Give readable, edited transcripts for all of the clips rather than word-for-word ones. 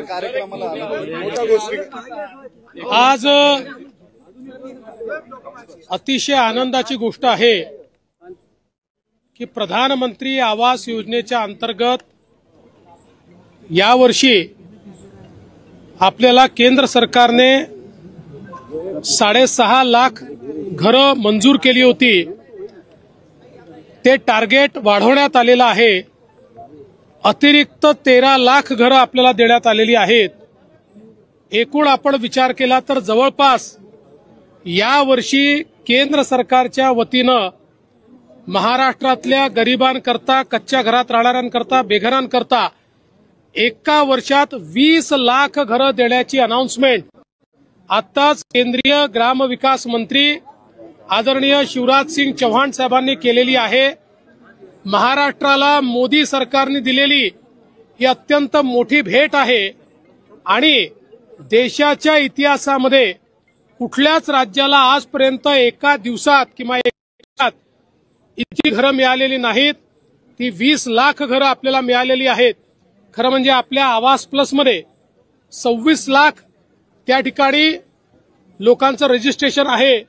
कार्यक्रमाला मोठ्या गोष्टी आज अतिशय आनंदाची गोष्ट आहे की प्रधानमंत्री आवास योजनेच्या अंतर्गत यावर्षी आपल्याला केंद्र सरकारने 6.5 लाख घरं मंजूर केली होती. ते टार्गेट वाढवण्यात आलेलं आहे. अतिरिक्त 13 लाख घरं आपल्याला देण्यात आलेली आहेत. एकूण आपण विचार केला तर जवळपास यावर्षी केंद्र सरकारच्या वतीनं महाराष्ट्रातल्या गरिबांकरता, कच्च्या घरात राहणाऱ्यांकरता, बेघरांकरता एका वर्षात 20 लाख घरं देण्याची अनाउन्समेंट आताच केंद्रीय ग्रामविकास मंत्री आदरणीय शिवराज सिंग चौहान साहेबांनी केलेली आहे. महाराष्ट्राला मोदी सरकारने दिलेली ही अत्यंत मोठी भेट आहे आणि देशाच्या इतिहासामध्ये कुठल्याच राज्याला आजपर्यंत एका दिवसात किंवा एका इतकी घरं मिळालेली नाहीत. ती 20 लाख घरं आपल्याला मिळालेली आहेत. खरं म्हणजे आपल्या आवास प्लसमध्ये 26 लाख त्या ठिकाणी लोकांचं रजिस्ट्रेशन आहे.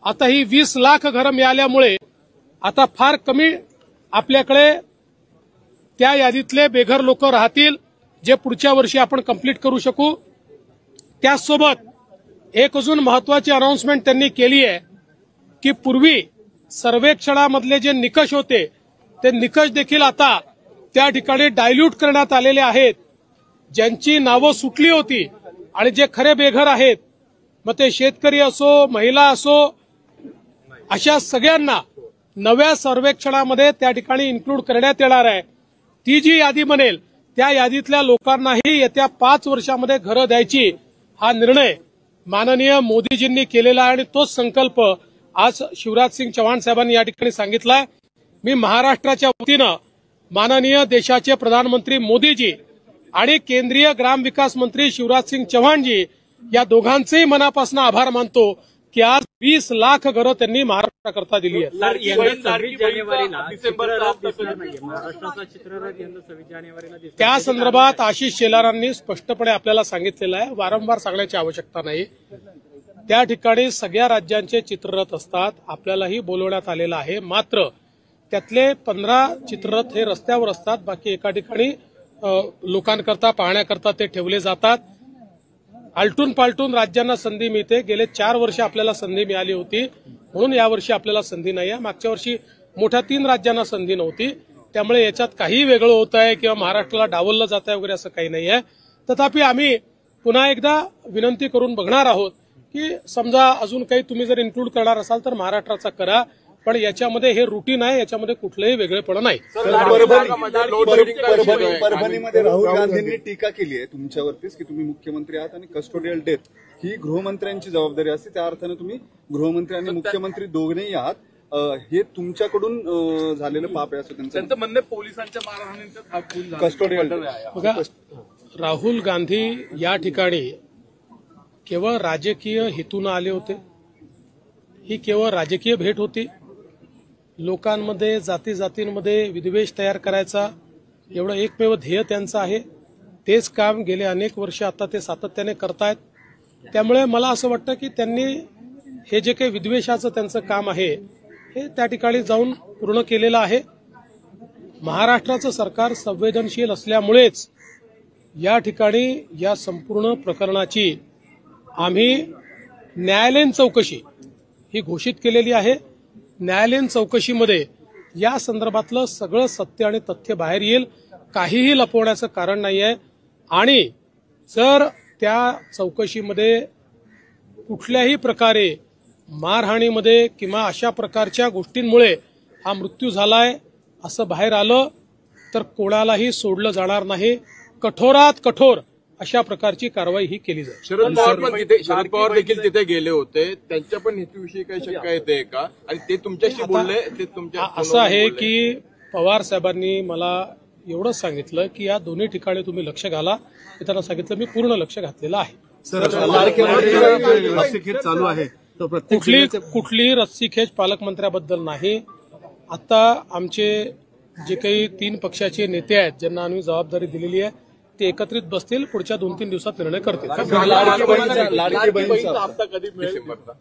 आता ही 20 लाख घरं मिळाल्यामुळे आता फार कमी आपल्याकडे त्या यादीतले बेघर लोक राहतील जे पुढच्या वर्षी आपण कंप्लीट करू शकू. त्याचसोबत एक अजून महत्वाची अनाउन्समेंट त्यांनी केली आहे की पूर्वी सर्वेक्षणामधले जे निकष होते ते निकष देखील आता त्या ठिकाणी डायल्यूट करण्यात आलेले आहेत. ज्यांची नावं सुटली होती आणि जे खरे बेघर आहेत, मग ते शेतकरी असो, महिला असो, अशा सगळ्यांना नव्या सर्वेक्षणामध्ये त्या ठिकाणी इन्क्लूड करण्यात येणार आहे. ती जी यादी बनेल त्या यादीतल्या लोकांनाही येत्या 5 वर्षामध्ये घरं द्यायची हा निर्णय माननीय मोदीजींनी केलेला आहे आणि तोच संकल्प आज शिवराज सिंग चौहान साहेबांनी या ठिकाणी सांगितला. मी महाराष्ट्राच्या वतीनं माननीय देशाचे प्रधानमंत्री मोदीजी आणि केंद्रीय ग्रामविकास मंत्री शिवराज सिंग चौहानजी या दोघांचेही मनापासून आभार मानतो की आज 20 लाख घरं त्यांनी महाराष्ट्राकरता दिली आहेत. त्या संदर्भात आशिष शेलारांनी स्पष्टपणे आपल्याला सांगितलेलं आहे. वारंवार सांगण्याची आवश्यकता नाही. त्या ठिकाणी सगळ्या राज्यांचे चित्ररथ असतात. आपल्यालाही बोलवण्यात आलेलं आहे. मात्र त्यातले 15 चित्ररथ हे रस्त्यावर असतात. बाकी एका ठिकाणी लोकांकरता पाहण्याकरता ते ठेवले जातात. आलटून पालटून राज्यांना संधी मिळते. गेले 4 वर्ष आपल्याला संधी मिळाली होती, म्हणून यावर्षी आपल्याला संधी नाही आहे. मागच्या वर्षी मोठ्या 3 राज्यांना संधी नव्हती. त्यामुळे याच्यात काही वेगळं होत आहे किंवा महाराष्ट्राला डावललं जात आहे वगैरे असं काही नाही आहे. तथापि आम्ही पुन्हा एकदा विनंती करून बघणार आहोत की समजा अजून काही तुम्ही जर इन्क्लूड करणार असाल तर महाराष्ट्राचा करा, पण याच्यामध्ये हे रुटीन आहे, याच्यामध्ये कुठलंही वेगळेपण नाही. परभणीमध्ये राहुल गांधींनी टीका केली आहे तुमच्यावरतीच की तुम्ही मुख्यमंत्री आहात आणि कस्टोडियल डेथ ही गृहमंत्र्यांची जबाबदारी असते. त्या अर्थाने तुम्ही गृहमंत्री आणि मुख्यमंत्री दोघेही आहात. हे तुमच्याकडून झालेलं पाप आहे असं त्यांचं म्हणणं. पोलिसांच्या मारहाणीचा कस्टोडियल बघा, राहुल गांधी या ठिकाणी केवळ राजकीय हेतून आले होते. ही केवळ राजकीय भेट होती. लोकांमध्ये, जाती जातींमध्ये विद्वेष तयार करायचा एवढं एकमेव ध्येय त्यांचं आहे. तेच काम गेले अनेक वर्ष आता ते सातत्याने करतायत. त्यामुळे मला असं वाटतं की त्यांनी हे जे काही विद्वेषाचं त्यांचं काम आहे हे त्या ठिकाणी जाऊन पूर्ण केलेलं आहे. महाराष्ट्राचं सरकार संवेदनशील असल्यामुळेच या ठिकाणी या संपूर्ण प्रकरणाची आम्ही न्यायालयीन चौकशी ही घोषित केलेली आहे. न्यायालयीन चौकशीमध्ये या संदर्भातलं सगळं सत्य आणि तथ्य बाहेर येईल. काहीही लपवण्याचं कारण नाही आहे. आणि जर त्या चौकशीमध्ये कुठल्याही प्रकारे मारहाणीमध्ये किंवा अशा प्रकारच्या गोष्टींमुळे हा मृत्यू झालाय असं बाहेर आलं तर कोणालाही सोडलं जाणार नाही. कठोरात कठोर अशा प्रकारची कारवाई ही केली जाईल. शरद पवार देखील तिथे गेले होते. त्यांच्या पण हेतूविषयी काही शंका येते का? आणि ते तुमच्याशी बोलले? ते तुमच्या असं आहे की पवार साहेबांनी मला एवढंच सांगितलं की या दोन्ही ठिकाणी तुम्ही लक्ष घाला. मी त्यांना सांगितलं मी पूर्ण लक्ष घातलेलं आहे. चालू आहे कुठली रस्सीखेच पालकमंत्र्याबद्दल नाही. आता आमचे जे काही 3 पक्षाचे नेते आहेत ज्यांना आम्ही जबाबदारी दिलेली आहे ते एकत्रित बसतील, पुढच्या 2-3 दिवसात निर्णय करतील. लाडकी बहीणचा हप्ता कधी मिळेल डिसेंबरचा?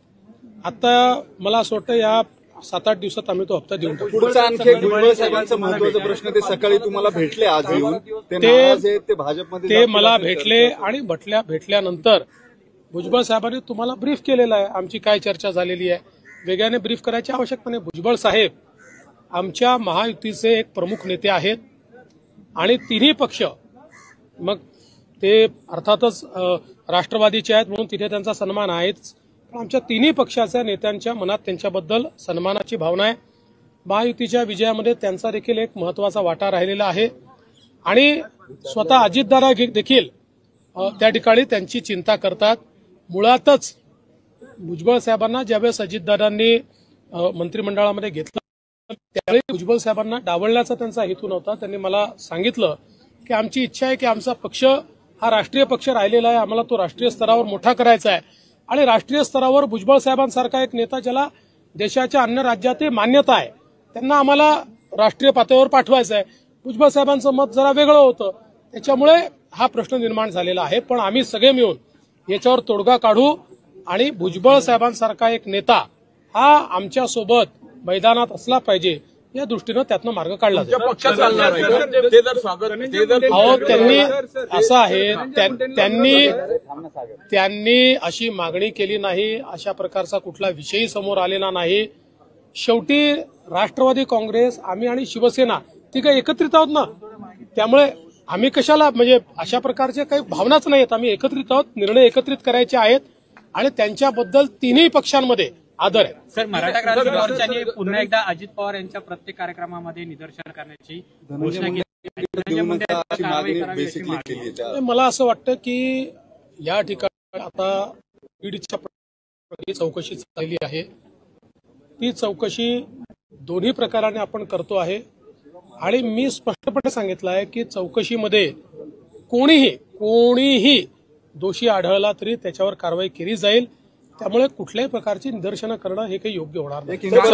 आता मला असं वाटतं या 7-8 दिवसात आम्ही तो हप्ता देऊन टाकू. पुढचा आणखी एक भुजबळ साहेबांचा महत्वाचा प्रश्न, ते सकाळी तुम्हाला भेटले आज येऊन, ते नाराज आहेत, ते भाजपमध्ये ते मला भेटले आणि भेटल्यानंतर भुजबळ साहेबांनी तुम्हाला ब्रीफ केलेलं आहे, आमची काय चर्चा झालेली आहे. वेगळ्याने ब्रीफ करायची आवश्यकता नाही. भुजबळ साहेब आमच्या महायुतीचे एक प्रमुख नेते आहेत आणि तिन्ही पक्ष, मग ते अर्थातच राष्ट्रवादीचे आहेत म्हणून तिथे त्यांचा सन्मान आहेच, पण आमच्या तिन्ही पक्षाच्या नेत्यांच्या मनात त्यांच्याबद्दल सन्मानाची भावना आहे. महायुतीच्या विजयामध्ये त्यांचा देखील एक महत्वाचा वाटा राहिलेला आहे आणि स्वतः अजितदादा देखील त्या ठिकाणी त्यांची चिंता करतात. मुळातच भुजबळ साहेबांना ज्यावेळेस अजितदादांनी मंत्रिमंडळामध्ये घेतलं त्यावेळी भुजबळ साहेबांना डावलण्याचा त्यांचा हेतू नव्हता. त्यांनी मला सांगितलं की आमची इच्छा आहे की आमचा पक्ष हा राष्ट्रीय पक्ष राहिलेला आहे, आम्हाला तो राष्ट्रीय स्तरावर मोठा करायचा आहे आणि राष्ट्रीय स्तरावर भुजबळ साहेबांसारखा एक नेता ज्याला देशाच्या अन्य राज्यातही मान्यता आहे त्यांना आम्हाला राष्ट्रीय पातळीवर पाठवायचं आहे. भुजबळ साहेबांचं मत जरा वेगळं होतं, त्याच्यामुळे हा प्रश्न निर्माण झालेला आहे. पण आम्ही सगळे मिळून याच्यावर तोडगा काढू आणि भुजबळ साहेबांसारखा एक नेता हा आमच्या सोबत मैदानात असला पाहिजे या दृष्टीनं त्यातनं मार्ग काढला जाईल. पक्षात चालणार आहे का? ते जर स्वागत ते जर अहो त्यांनी असं आहे, त्यांनी अशी मागणी केली नाही, अशा प्रकारचा कुठला विषयही समोर आलेला नाही. शेवटी राष्ट्रवादी काँग्रेस, आम्ही आणि शिवसेना तिघं एकत्रित आहोत ना, त्यामुळे आम्ही कशाला म्हणजे अशा प्रकारच्या काही भावनाच नाहीत. आम्ही एकत्रित आहोत, निर्णय एकत्रित करायचे आहेत आणि त्यांच्याबद्दल तिन्ही पक्षांमध्ये आदर आहे. सर, मराठा क्रांती मोर्चाने पुन्हा एकदा अजित पवार यांच्या प्रत्येक कार्यक्रमामध्ये निदर्शन करण्याची घोषणा केली. मला असं वाटतं की या ठिकाणी आता बीडच्या चौकशी झालेली आहे, ती चौकशी दोन्ही प्रकाराने आपण करतो आहे आणि मी स्पष्टपणे सांगितलं आहे की चौकशीमध्ये कोणीही दोषी आढळला तरी त्याच्यावर कारवाई केली जाईल. त्यामुळे कुठल्याही प्रकारची निदर्शनं करणं हे काही योग्य होणार नाही.